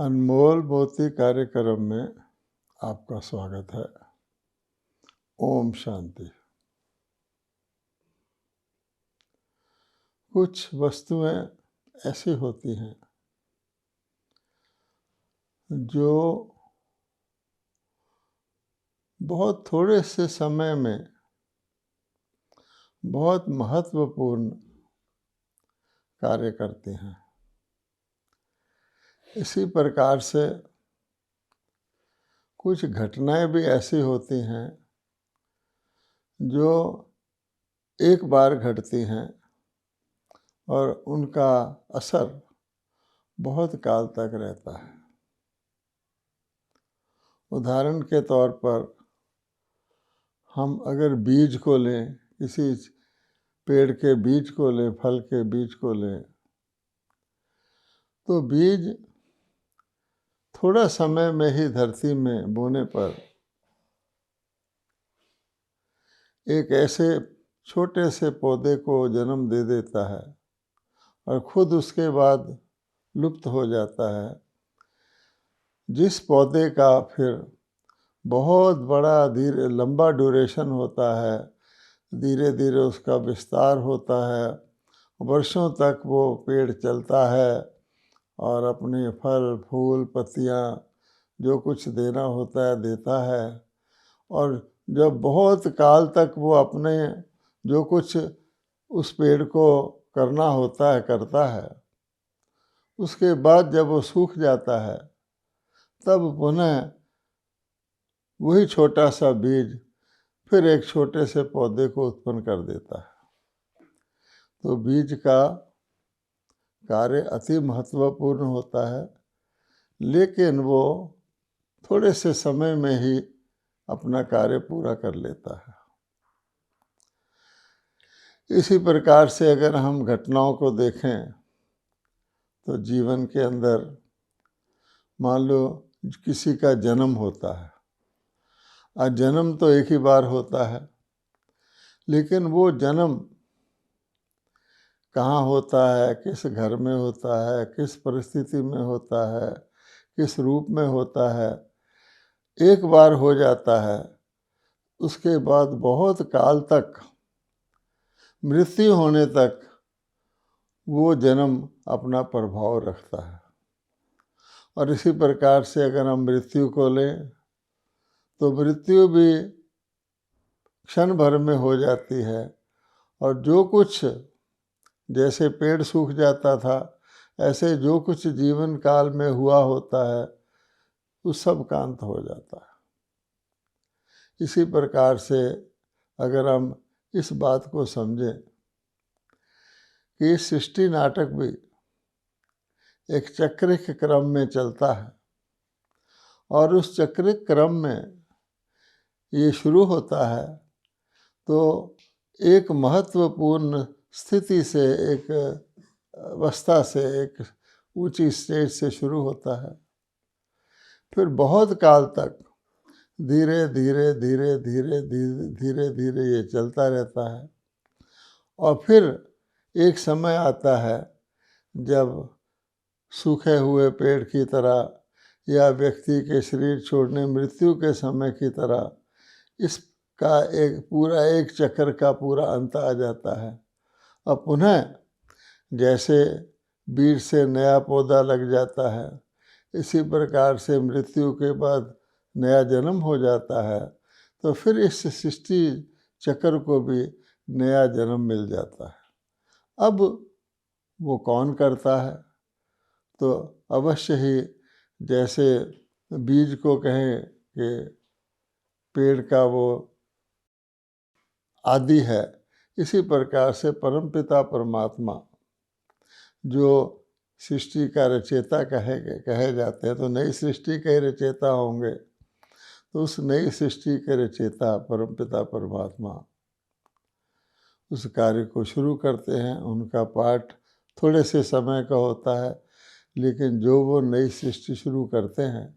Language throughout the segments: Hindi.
अनमोल मोती कार्यक्रम में आपका स्वागत है। ओम शांति। कुछ वस्तुएं ऐसी होती हैं जो बहुत थोड़े से समय में बहुत महत्वपूर्ण कार्य करती हैं। इसी प्रकार से कुछ घटनाएं भी ऐसी होती हैं जो एक बार घटती हैं और उनका असर बहुत काल तक रहता है। उदाहरण के तौर पर हम अगर बीज को लें, किसी पेड़ के बीज को लें, फल के बीज को लें, तो बीज थोड़ा समय में ही धरती में बोने पर एक ऐसे छोटे से पौधे को जन्म दे देता है और खुद उसके बाद लुप्त हो जाता है, जिस पौधे का फिर बहुत बड़ा लंबा ड्यूरेशन होता है, धीरे धीरे उसका विस्तार होता है, वर्षों तक वो पेड़ चलता है और अपने फल फूल पत्तियाँ जो कुछ देना होता है देता है, और जब बहुत काल तक वो अपने जो कुछ उस पेड़ को करना होता है करता है, उसके बाद जब वो सूख जाता है तब पुनः वही छोटा सा बीज फिर एक छोटे से पौधे को उत्पन्न कर देता है। तो बीज का कार्य अति महत्वपूर्ण होता है, लेकिन वो थोड़े से समय में ही अपना कार्य पूरा कर लेता है। इसी प्रकार से अगर हम घटनाओं को देखें तो जीवन के अंदर मान लो किसी का जन्म होता है। आज जन्म तो एक ही बार होता है, लेकिन वो जन्म कहाँ होता है, किस घर में होता है, किस परिस्थिति में होता है, किस रूप में होता है, एक बार हो जाता है, उसके बाद बहुत काल तक, मृत्यु होने तक वो जन्म अपना प्रभाव रखता है। और इसी प्रकार से अगर हम मृत्यु को लें तो मृत्यु भी क्षण भर में हो जाती है, और जो कुछ जैसे पेड़ सूख जाता था, ऐसे जो कुछ जीवन काल में हुआ होता है वो सब का अंत हो जाता है। इसी प्रकार से अगर हम इस बात को समझें कि सृष्टि नाटक भी एक चक्रिक क्रम में चलता है, और उस चक्रिक क्रम में ये शुरू होता है तो एक महत्वपूर्ण स्थिति से, एक अवस्था से, एक ऊंची स्टेज से शुरू होता है, फिर बहुत काल तक धीरे धीरे धीरे धीरे धीरे धीरे धीरे ये चलता रहता है। और फिर एक समय आता है जब सूखे हुए पेड़ की तरह या व्यक्ति के शरीर छोड़ने मृत्यु के समय की तरह इसका एक चक्र का पूरा अंत आ जाता है। अब पुनः जैसे बीज से नया पौधा लग जाता है, इसी प्रकार से मृत्यु के बाद नया जन्म हो जाता है, तो फिर इस सृष्टि चक्र को भी नया जन्म मिल जाता है। अब वो कौन करता है? तो अवश्य ही जैसे बीज को कहें कि पेड़ का वो आदि है, इसी प्रकार से परमपिता परमात्मा जो सृष्टि का रचयिता कहे जाते हैं, तो नई सृष्टि के रचयिता होंगे, तो उस नई सृष्टि के रचयिता परमपिता परमात्मा उस कार्य को शुरू करते हैं। उनका पाठ थोड़े से समय का होता है, लेकिन जो वो नई सृष्टि शुरू करते हैं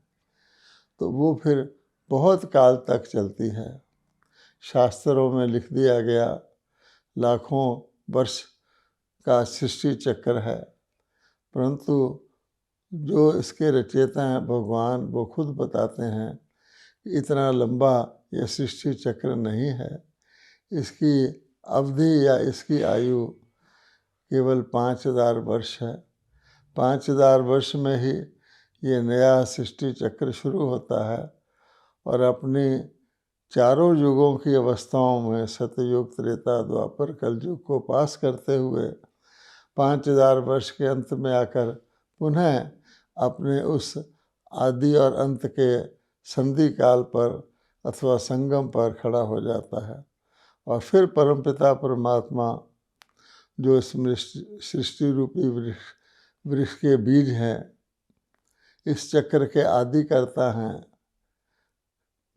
तो वो फिर बहुत काल तक चलती है। शास्त्रों में लिख दिया गया लाखों वर्ष का सृष्टि चक्र है, परंतु जो इसके रचयिता हैं भगवान, वो खुद बताते हैं कि इतना लंबा यह सृष्टि चक्र नहीं है। इसकी अवधि या इसकी आयु केवल 5000 वर्ष है। 5000 वर्ष में ही ये नया सृष्टि चक्र शुरू होता है और अपनी चारों युगों की अवस्थाओं में सतयुग, त्रेता, द्वापर, कलयुग को पास करते हुए 5000 वर्ष के अंत में आकर पुनः अपने उस आदि और अंत के संधि काल पर अथवा संगम पर खड़ा हो जाता है। और फिर परमपिता परमात्मा जो इस सृष्टि रूपी वृक्ष के बीज हैं, इस चक्र के आदि करता हैं,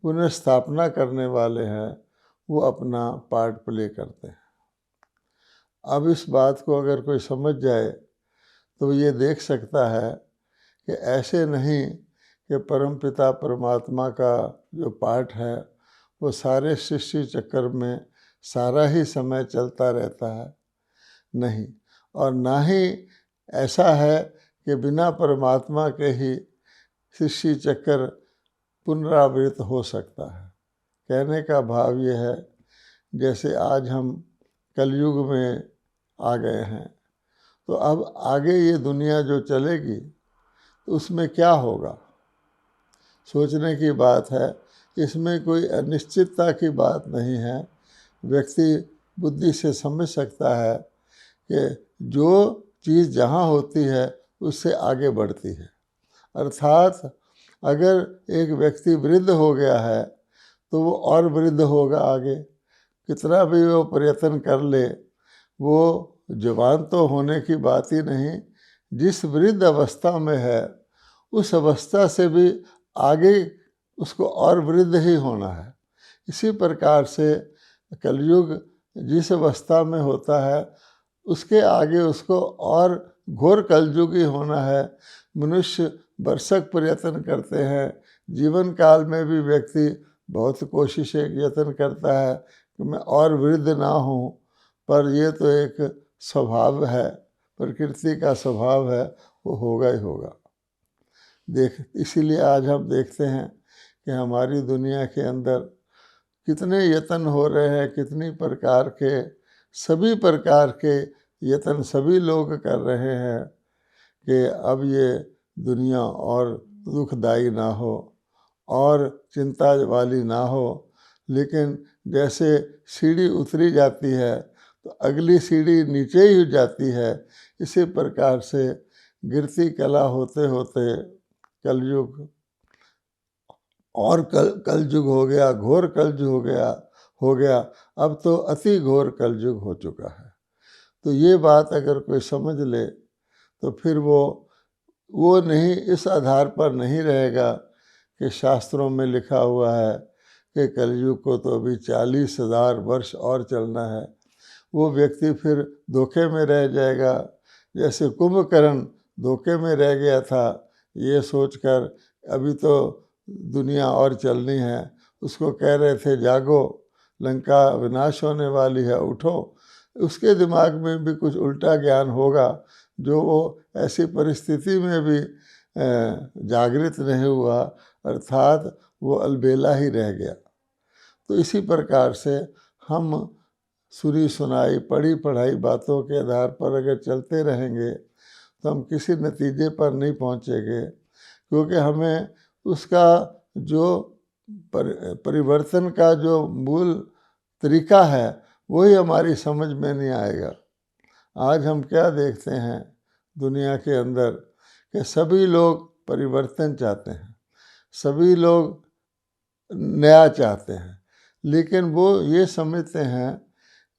पुनः स्थापना करने वाले हैं, वो अपना पार्ट प्ले करते हैं। अब इस बात को अगर कोई समझ जाए तो ये देख सकता है कि ऐसे नहीं कि परमपिता परमात्मा का जो पार्ट है वो सारे सृष्टि चक्र में सारा ही समय चलता रहता है, नहीं। और ना ही ऐसा है कि बिना परमात्मा के ही सृष्टि चक्र पुनरावृत्त हो सकता है। कहने का भाव ये है, जैसे आज हम कलयुग में आ गए हैं, तो अब आगे ये दुनिया जो चलेगी तो उसमें क्या होगा, सोचने की बात है। इसमें कोई अनिश्चितता की बात नहीं है। व्यक्ति बुद्धि से समझ सकता है कि जो चीज़ जहाँ होती है उससे आगे बढ़ती है। अर्थात अगर एक व्यक्ति वृद्ध हो गया है तो वो और वृद्ध होगा आगे, कितना भी वो प्रयत्न कर ले, वो जवान तो होने की बात ही नहीं, जिस वृद्ध अवस्था में है उस अवस्था से भी आगे उसको और वृद्ध ही होना है। इसी प्रकार से कलयुग जिस अवस्था में होता है उसके आगे उसको और घोर कलयुग ही होना है। मनुष्य बरसक प्रयत्न करते हैं, जीवन काल में भी व्यक्ति बहुत कोशिशें यत्न करता है कि मैं और वृद्ध ना हूँ, पर ये तो एक स्वभाव है, प्रकृति का स्वभाव है, वो होगा ही होगा। इसीलिए आज हम देखते हैं कि हमारी दुनिया के अंदर कितने यत्न हो रहे हैं, कितनी प्रकार के, सभी प्रकार के यत्न सभी लोग कर रहे हैं कि अब ये दुनिया और दुखदाई ना हो और चिंता वाली ना हो। लेकिन जैसे सीढ़ी उतरी जाती है तो अगली सीढ़ी नीचे ही जाती है। इसी प्रकार से गिरती कला होते होते कलयुग और कलयुग हो गया, घोर कलयुग हो गया। अब तो अति घोर कलयुग हो चुका है। तो ये बात अगर कोई समझ ले तो फिर वो नहीं, इस आधार पर नहीं रहेगा कि शास्त्रों में लिखा हुआ है कि कलयुग को तो अभी 40,000 वर्ष और चलना है। वो व्यक्ति फिर धोखे में रह जाएगा, जैसे कुंभकर्ण धोखे में रह गया था ये सोचकर अभी तो दुनिया और चलनी है। उसको कह रहे थे जागो, लंका विनाश होने वाली है, उठो। उसके दिमाग में भी कुछ उल्टा ज्ञान होगा जो वो ऐसी परिस्थिति में भी जागृत नहीं हुआ, अर्थात वो अलबेला ही रह गया। तो इसी प्रकार से हम सुनी सुनाई पढ़ी पढ़ाई बातों के आधार पर अगर चलते रहेंगे तो हम किसी नतीजे पर नहीं पहुँचेंगे, क्योंकि हमें उसका जो परिवर्तन का जो मूल तरीका है वही हमारी समझ में नहीं आएगा। आज हम क्या देखते हैं दुनिया के अंदर कि सभी लोग परिवर्तन चाहते हैं, सभी लोग नया चाहते हैं, लेकिन वो ये समझते हैं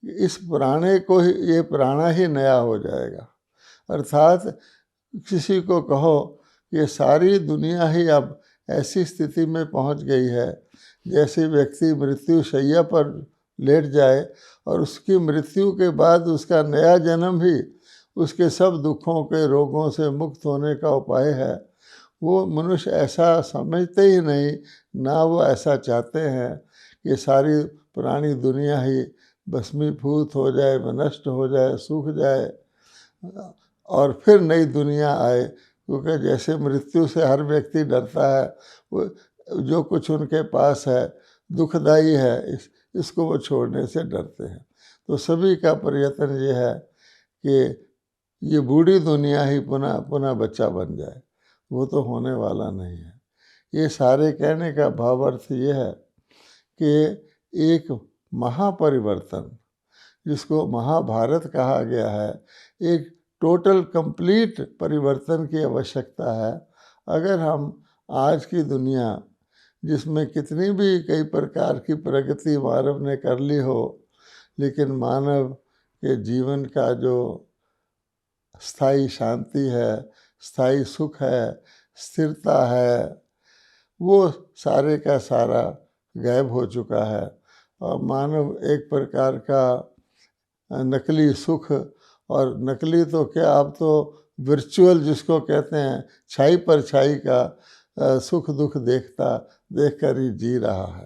कि इस पुराने को ही, ये पुराना ही नया हो जाएगा। अर्थात किसी को कहो कि सारी दुनिया ही अब ऐसी स्थिति में पहुंच गई है जैसे व्यक्ति मृत्यु शैया पर लेट जाए और उसकी मृत्यु के बाद उसका नया जन्म ही उसके सब दुखों के रोगों से मुक्त होने का उपाय है। वो मनुष्य ऐसा समझते ही नहीं, ना वो ऐसा चाहते हैं कि सारी पुरानी दुनिया ही भस्मीभूत हो जाए, नष्ट हो जाए, सूख जाए और फिर नई दुनिया आए क्योंकि जैसे मृत्यु से हर व्यक्ति डरता है, वो जो कुछ उनके पास है दुखदाई है, इसको वो छोड़ने से डरते हैं। तो सभी का प्रयत्न ये है कि ये बूढ़ी दुनिया ही पुनः पुनः बच्चा बन जाए। वो तो होने वाला नहीं है। ये सारे कहने का भावार्थ ये है कि एक महापरिवर्तन, जिसको महाभारत कहा गया है, एक टोटल कंप्लीट परिवर्तन की आवश्यकता है। अगर हम आज की दुनिया, जिसमें कितनी भी कई प्रकार की प्रगति मानव ने कर ली हो, लेकिन मानव के जीवन का जो स्थायी शांति है, स्थायी सुख है, स्थिरता है, वो सारे का सारा गायब हो चुका है। और मानव एक प्रकार का नकली सुख, और नकली तो क्या, अब तो वर्चुअल जिसको कहते हैं, छाई पर छाई का सुख दुख देख कर ही जी रहा है।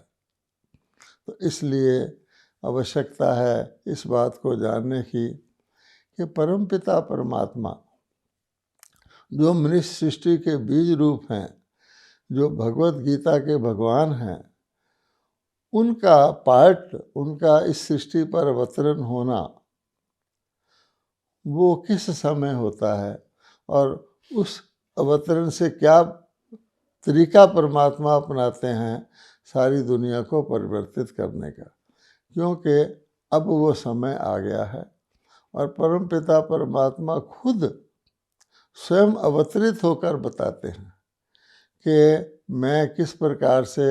तो इसलिए आवश्यकता है इस बात को जानने की कि परमपिता परमात्मा जो मनुष्य सृष्टि के बीज रूप हैं, जो भगवत गीता के भगवान हैं, उनका पार्ट, उनका इस सृष्टि पर अवतरण होना वो किस समय होता है, और उस अवतरण से क्या तरीका परमात्मा अपनाते हैं सारी दुनिया को परिवर्तित करने का। क्योंकि अब वो समय आ गया है और परमपिता परमात्मा खुद स्वयं अवतरित होकर बताते हैं कि मैं किस प्रकार से,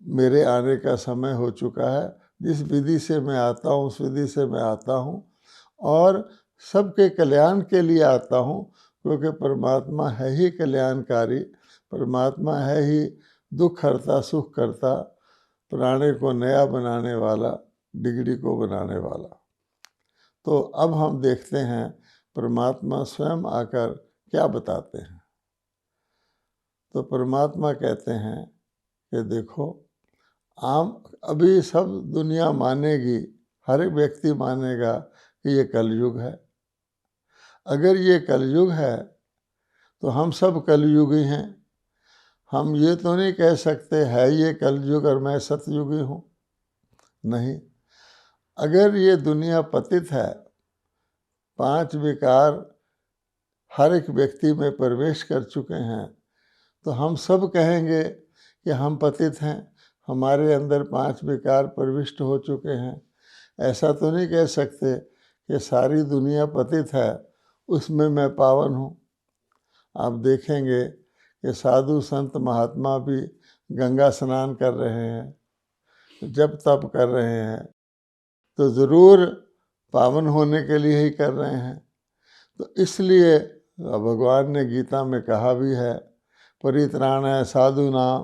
मेरे आने का समय हो चुका है, जिस विधि से मैं आता हूँ उस विधि से मैं आता हूँ, और सबके कल्याण के लिए आता हूँ, क्योंकि परमात्मा है ही कल्याणकारी, परमात्मा है ही दुख हरता सुख करता, पुराने को नया बनाने वाला, बिगड़ी को बनाने वाला। तो अब हम देखते हैं परमात्मा स्वयं आकर क्या बताते हैं। तो परमात्मा कहते हैं कि देखो, अभी सब दुनिया मानेगी, हर एक व्यक्ति मानेगा कि ये कलयुग है। अगर ये कलयुग है तो हम सब कलयुगी हैं। हम ये तो नहीं कह सकते है ये कलयुग और मैं सतयुगी हूँ, नहीं। अगर ये दुनिया पतित है, 5 विकार हर एक व्यक्ति में प्रवेश कर चुके हैं, तो हम सब कहेंगे कि हम पतित हैं, हमारे अंदर 5 विकार प्रविष्ट हो चुके हैं। ऐसा तो नहीं कह सकते कि सारी दुनिया पतित है, उसमें मैं पावन हूँ। आप देखेंगे कि साधु संत महात्मा भी गंगा स्नान कर रहे हैं, जप तप कर रहे हैं, तो ज़रूर पावन होने के लिए ही कर रहे हैं। तो इसलिए भगवान ने गीता में कहा भी है, परित्राणाय साधूनां,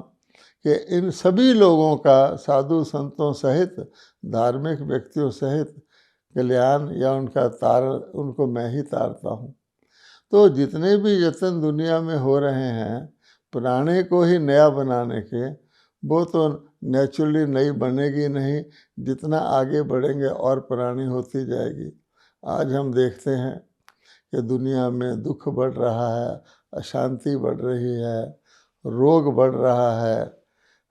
कि इन सभी लोगों का, साधु संतों सहित, धार्मिक व्यक्तियों सहित कल्याण या उनको मैं ही तारता हूँ। तो जितने भी यत्न दुनिया में हो रहे हैं पुराने को ही नया बनाने के, वो तो नेचुरली नई बनेगी नहीं, जितना आगे बढ़ेंगे और पुरानी होती जाएगी। आज हम देखते हैं कि दुनिया में दुख बढ़ रहा है, अशांति बढ़ रही है, रोग बढ़ रहा है,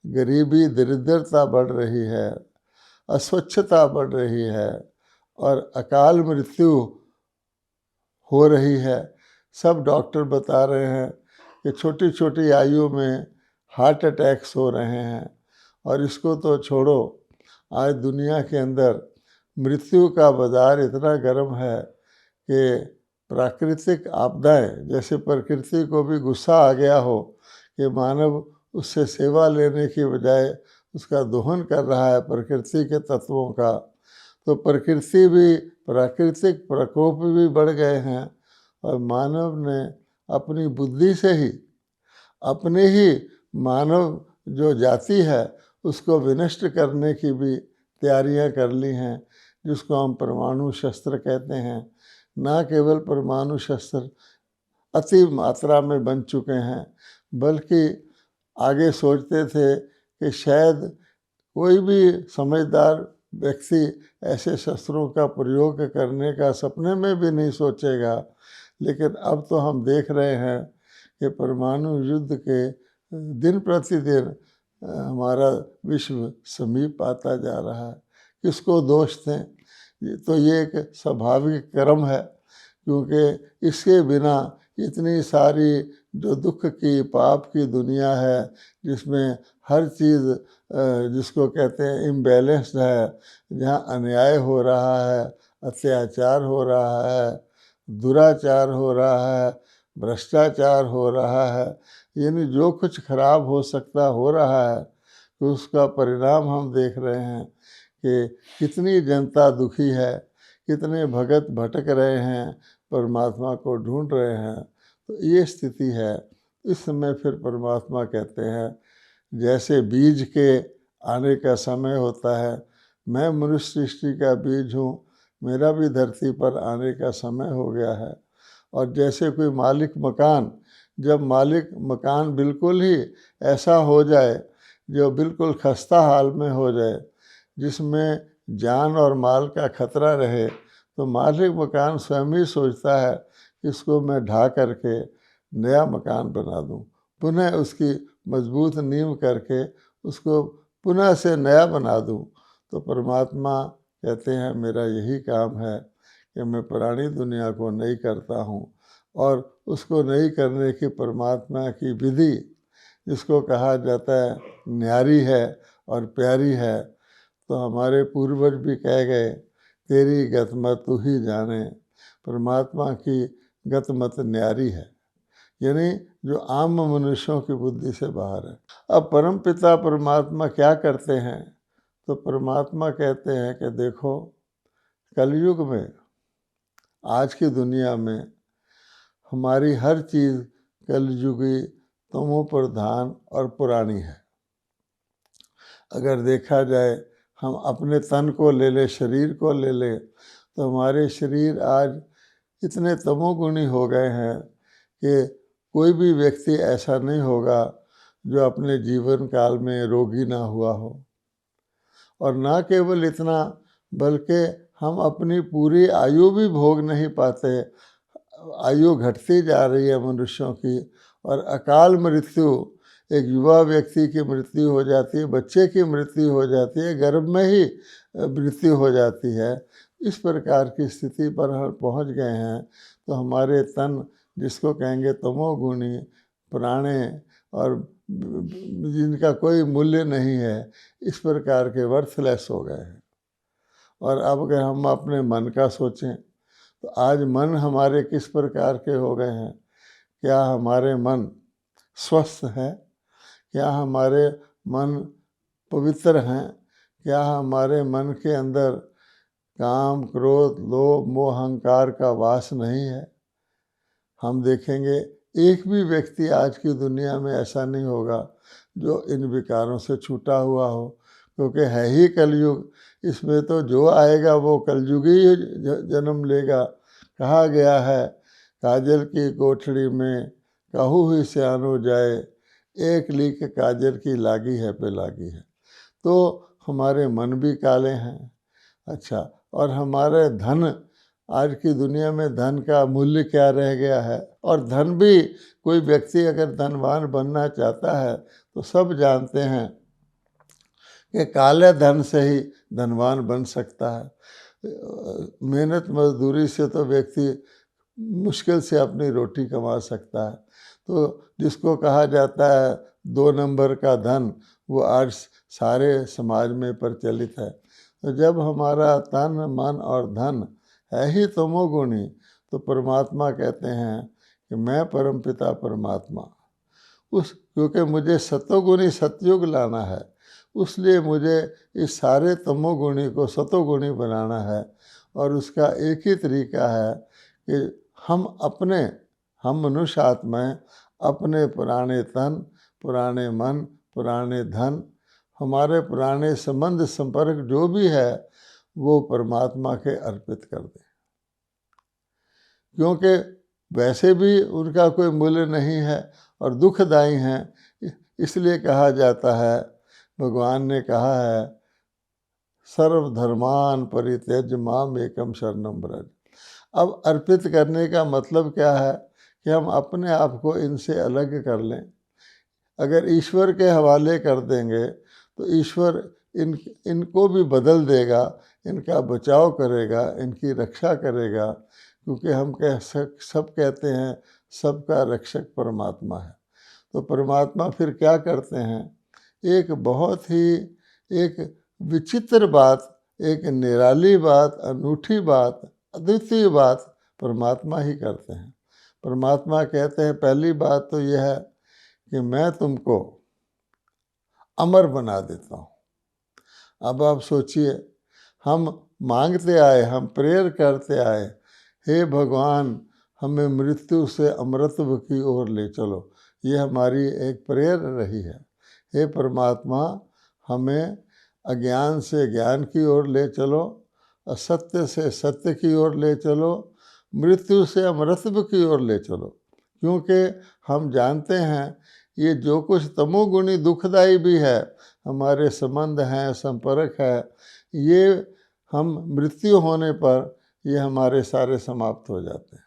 गरीबी दरिद्रता बढ़ रही है, अस्वच्छता बढ़ रही है, और अकाल मृत्यु हो रही है। सब डॉक्टर बता रहे हैं कि छोटी छोटी आयु में हार्ट अटैक्स हो रहे हैं। और इसको तो छोड़ो, आज दुनिया के अंदर मृत्यु का बाजार इतना गर्म है कि प्राकृतिक आपदाएं, जैसे प्रकृति को भी गुस्सा आ गया हो कि मानव उससे सेवा लेने की बजाय उसका दोहन कर रहा है प्रकृति के तत्वों का, तो प्रकृति भी, प्राकृतिक प्रकोप भी बढ़ गए हैं। और मानव ने अपनी बुद्धि से ही अपने ही मानव जो जाति है उसको विनष्ट करने की भी तैयारियां कर ली हैं, जिसको हम परमाणु शस्त्र कहते हैं। ना केवल परमाणु शस्त्र अति मात्रा में बन चुके हैं, बल्कि आगे सोचते थे कि शायद कोई भी समझदार व्यक्ति ऐसे शस्त्रों का प्रयोग करने का सपने में भी नहीं सोचेगा, लेकिन अब तो हम देख रहे हैं कि परमाणु युद्ध के दिन प्रतिदिन हमारा विश्व समीप आता जा रहा है। किसको दोष दें? तो ये एक स्वाभाविक क्रम है, क्योंकि इसके बिना इतनी सारी जो दुख की पाप की दुनिया है, जिसमें हर चीज़ जिसको कहते हैं इम्बैलेंस्ड है, जहाँ अन्याय हो रहा है, अत्याचार हो रहा है, दुराचार हो रहा है, भ्रष्टाचार हो रहा है, यानी जो कुछ खराब हो सकता हो रहा है, तो उसका परिणाम हम देख रहे हैं कि कितनी जनता दुखी है, कितने भगत भटक रहे हैं, परमात्मा को ढूंढ रहे हैं। तो ये स्थिति है। इस समय फिर परमात्मा कहते हैं, जैसे बीज के आने का समय होता है, मैं मनुष्य सृष्टि का बीज हूँ, मेरा भी धरती पर आने का समय हो गया है। और जैसे कोई मालिक मकान, जब मालिक मकान बिल्कुल ही ऐसा हो जाए जो बिल्कुल खस्ता हाल में हो जाए, जिसमें जान और माल का खतरा रहे, तो मालिक मकान स्वयं ही सोचता है कि इसको मैं ढा करके नया मकान बना दूं, पुनः उसकी मजबूत नींव करके उसको पुनः से नया बना दूं। तो परमात्मा कहते हैं, मेरा यही काम है कि मैं पुरानी दुनिया को नई करता हूँ, और उसको नई करने की परमात्मा की विधि, जिसको कहा जाता है न्यारी है और प्यारी है। तो हमारे पूर्वज भी कह गए, तेरी गतमत तू ही जाने। परमात्मा की गतमत न्यारी है, यानी जो आम मनुष्यों की बुद्धि से बाहर है। अब परमपिता परमात्मा क्या करते हैं? तो परमात्मा कहते हैं कि देखो, कलयुग में, आज की दुनिया में हमारी हर चीज़ कलयुगी, तमोप्रधान और पुरानी है। अगर देखा जाए, हम अपने तन को ले ले, शरीर को ले ले, तो हमारे शरीर आज इतने तमोगुणी हो गए हैं कि कोई भी व्यक्ति ऐसा नहीं होगा जो अपने जीवन काल में रोगी ना हुआ हो। और ना केवल इतना, बल्कि हम अपनी पूरी आयु भी भोग नहीं पाते। आयु घटती जा रही है मनुष्यों की, और अकाल मृत्यु, एक युवा व्यक्ति की मृत्यु हो जाती है, बच्चे की मृत्यु हो जाती है, गर्भ में ही मृत्यु हो जाती है। इस प्रकार की स्थिति पर हम पहुंच गए हैं। तो हमारे तन, जिसको कहेंगे तमोगुणी, पुराने और जिनका कोई मूल्य नहीं है, इस प्रकार के वर्थलेस हो गए हैं। और अब अगर हम अपने मन का सोचें, तो आज मन हमारे किस प्रकार के हो गए हैं? क्या हमारे मन स्वस्थ हैं? क्या हमारे मन पवित्र हैं? क्या हमारे मन के अंदर काम, क्रोध, लोभ, मोह, अहंकार का वास नहीं है? हम देखेंगे, एक भी व्यक्ति आज की दुनिया में ऐसा नहीं होगा जो इन विकारों से छूटा हुआ हो, क्योंकि है ही कलयुग। इसमें तो जो आएगा वो कलयुगी ही जन्म लेगा। कहा गया है, काजल की कोठड़ी में कहू ही सियानो जाए, एक लीक काजल की लागी है पे लागी है। तो हमारे मन भी काले हैं। अच्छा, और हमारे धन, आज की दुनिया में धन का मूल्य क्या रह गया है? और धन भी, कोई व्यक्ति अगर धनवान बनना चाहता है, तो सब जानते हैं कि काले धन से ही धनवान बन सकता है। मेहनत मजदूरी से तो व्यक्ति मुश्किल से अपनी रोटी कमा सकता है। तो जिसको कहा जाता है 2 नंबर का धन, वो आज सारे समाज में प्रचलित है। तो जब हमारा तन, मन और धन है ही तमोगुणी, तो परमात्मा कहते हैं कि मैं परमपिता परमात्मा, क्योंकि मुझे सतोगुणी सतयुग लाना है, उसलिए मुझे इस सारे तमोगुणी को सतोगुणी बनाना है। और उसका एक ही तरीका है कि हम मनुष्य आत्माएं अपने पुराने तन, पुराने मन, पुराने धन, हमारे पुराने संबंध संपर्क जो भी है, वो परमात्मा के अर्पित कर दें, क्योंकि वैसे भी उनका कोई मूल्य नहीं है और दुखदायी हैं। इसलिए कहा जाता है, भगवान ने कहा है, सर्वधर्मान परित्यज्य माम एकम शरणम व्रज। अब अर्पित करने का मतलब क्या है कि हम अपने आप को इनसे अलग कर लें। अगर ईश्वर के हवाले कर देंगे तो ईश्वर इनको भी बदल देगा, इनका बचाव करेगा, इनकी रक्षा करेगा, क्योंकि हम सब कहते हैं सबका रक्षक परमात्मा है। तो परमात्मा फिर क्या करते हैं, एक बहुत ही एक विचित्र बात, एक निराली बात, अनूठी बात, अद्वितीय बात परमात्मा ही करते हैं। परमात्मा कहते हैं पहली बात तो यह है कि मैं तुमको अमर बना देता हूँ। अब आप सोचिए, हम मांगते आए, हम प्रेयर करते आए, हे भगवान हमें मृत्यु से अमरत्व की ओर ले चलो, ये हमारी एक प्रेयर रही है। हे परमात्मा हमें अज्ञान से ज्ञान की ओर ले चलो, असत्य से सत्य की ओर ले चलो, मृत्यु से अमरत्व की ओर ले चलो, क्योंकि हम जानते हैं ये जो कुछ तमोगुणी दुखदाई भी है, हमारे संबंध हैं, संपर्क है, ये हम मृत्यु होने पर ये हमारे सारे समाप्त हो जाते हैं।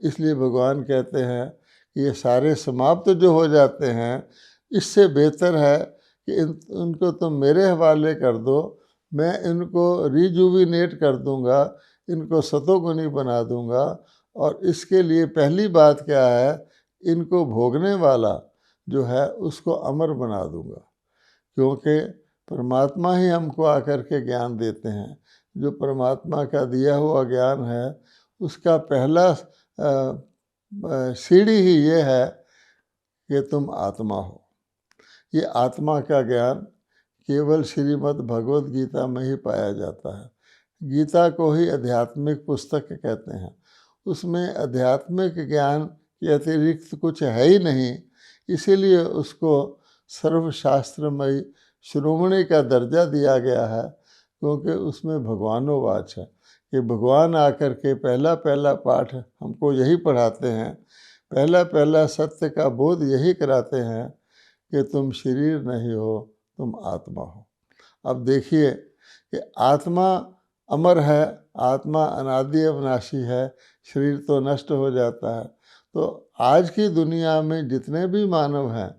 इसलिए भगवान कहते हैं कि ये सारे समाप्त जो हो जाते हैं, इससे बेहतर है कि उनको तुम मेरे हवाले कर दो, मैं इनको रिजुविनेट कर दूंगा, इनको सतोगुणी बना दूंगा। और इसके लिए पहली बात क्या है, इनको भोगने वाला जो है उसको अमर बना दूंगा, क्योंकि परमात्मा ही हमको आकर के ज्ञान देते हैं। जो परमात्मा का दिया हुआ ज्ञान है उसका पहला सीढ़ी ही ये है कि तुम आत्मा हो। ये आत्मा का ज्ञान केवल श्रीमद् भगवद गीता में ही पाया जाता है। गीता को ही आध्यात्मिक पुस्तक कहते हैं। उसमें आध्यात्मिक ज्ञान के अतिरिक्त कुछ है ही नहीं, इसीलिए उसको सर्वशास्त्रमयी शिरोमणि का दर्जा दिया गया है, क्योंकि उसमें भगवानोवाच है कि भगवान आकर के पहला पहला पाठ हमको यही पढ़ाते हैं, पहला पहला सत्य का बोध यही कराते हैं कि तुम शरीर नहीं हो, तुम आत्मा हो। अब देखिए कि आत्मा अमर है, आत्मा अनादि अविनाशी है, शरीर तो नष्ट हो जाता है। तो आज की दुनिया में जितने भी मानव हैं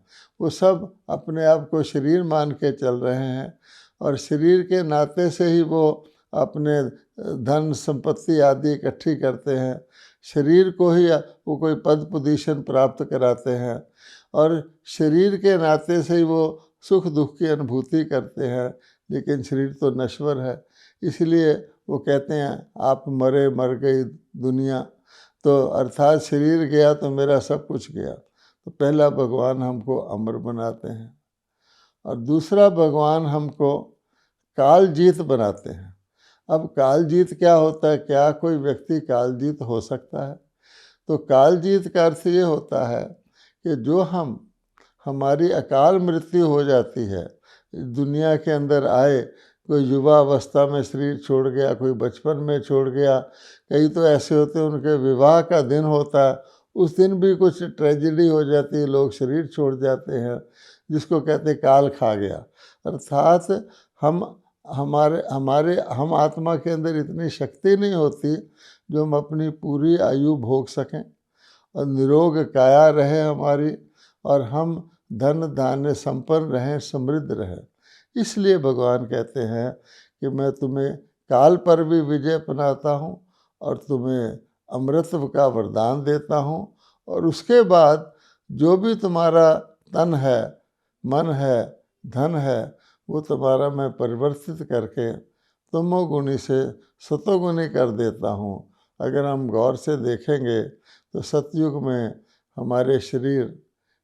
वो सब अपने आप को शरीर मान के चल रहे हैं, और शरीर के नाते से ही वो अपने धन संपत्ति आदि इकट्ठी करते हैं, शरीर को ही वो कोई पद पोजीशन प्राप्त कराते हैं, और शरीर के नाते से ही वो सुख दुख की अनुभूति करते हैं। लेकिन शरीर तो नश्वर है, इसलिए वो कहते हैं आप मरे, मर गई दुनिया, तो अर्थात शरीर गया तो मेरा सब कुछ गया। तो पहला भगवान हमको अमर बनाते हैं, और दूसरा भगवान हमको कालजीत बनाते हैं। अब कालजीत क्या होता है, क्या कोई व्यक्ति कालजीत हो सकता है? तो कालजीत का अर्थ ये होता है कि जो हमारी अकाल मृत्यु हो जाती है, दुनिया के अंदर आए, कोई युवा अवस्था में शरीर छोड़ गया, कोई बचपन में छोड़ गया, कई तो ऐसे होते हैं उनके विवाह का दिन होता है, उस दिन भी कुछ ट्रेजेडी हो जाती है, लोग शरीर छोड़ जाते हैं, जिसको कहते हैं काल खा गया। अर्थात हम आत्मा के अंदर इतनी शक्ति नहीं होती जो हम अपनी पूरी आयु भोग सकें और निरोग काया रहे हमारी, और हम धन धान्य संपन्न रहें, समृद्ध रहें। इसलिए भगवान कहते हैं कि मैं तुम्हें काल पर भी विजय बनाता हूँ और तुम्हें अमृतत्व का वरदान देता हूँ, और उसके बाद जो भी तुम्हारा तन है, मन है, धन है, वो तुम्हारा मैं परिवर्तित करके तमोगुणी से सतोगुणी कर देता हूँ। अगर हम गौर से देखेंगे तो सतयुग में हमारे शरीर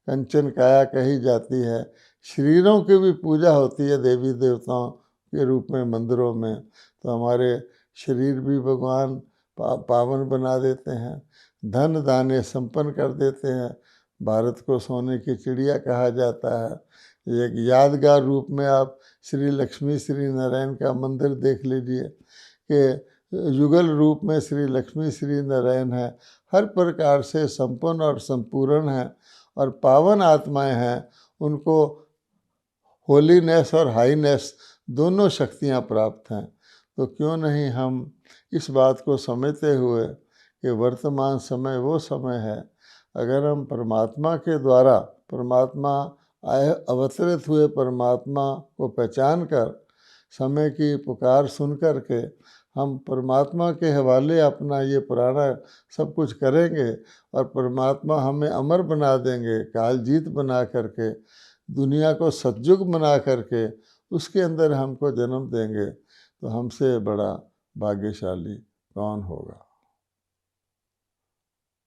कंचन काया कही जाती है, शरीरों की भी पूजा होती है देवी देवताओं के रूप में मंदिरों में, तो हमारे शरीर भी भगवान पावन बना देते हैं, धन दाने संपन्न कर देते हैं। भारत को सोने की चिड़िया कहा जाता है। एक यादगार रूप में आप श्री लक्ष्मी श्री नारायण का मंदिर देख लीजिए कि युगल रूप में श्री लक्ष्मी श्री नारायण है, हर प्रकार से संपन्न और संपूर्ण है, और पावन आत्माएं हैं, उनको होलीनेस और हाईनेस दोनों शक्तियां प्राप्त हैं। तो क्यों नहीं हम इस बात को समझते हुए कि वर्तमान समय वो समय है, अगर हम परमात्मा के द्वारा परमात्मा अवतरित हुए परमात्मा को पहचान कर समय की पुकार सुन कर के हम परमात्मा के हवाले अपना ये पुराना सब कुछ करेंगे और परमात्मा हमें अमर बना देंगे, कालजीत बना करके, दुनिया को सतयुग बना करके उसके अंदर हमको जन्म देंगे, तो हमसे बड़ा भाग्यशाली कौन होगा।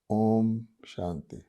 ओम शांति।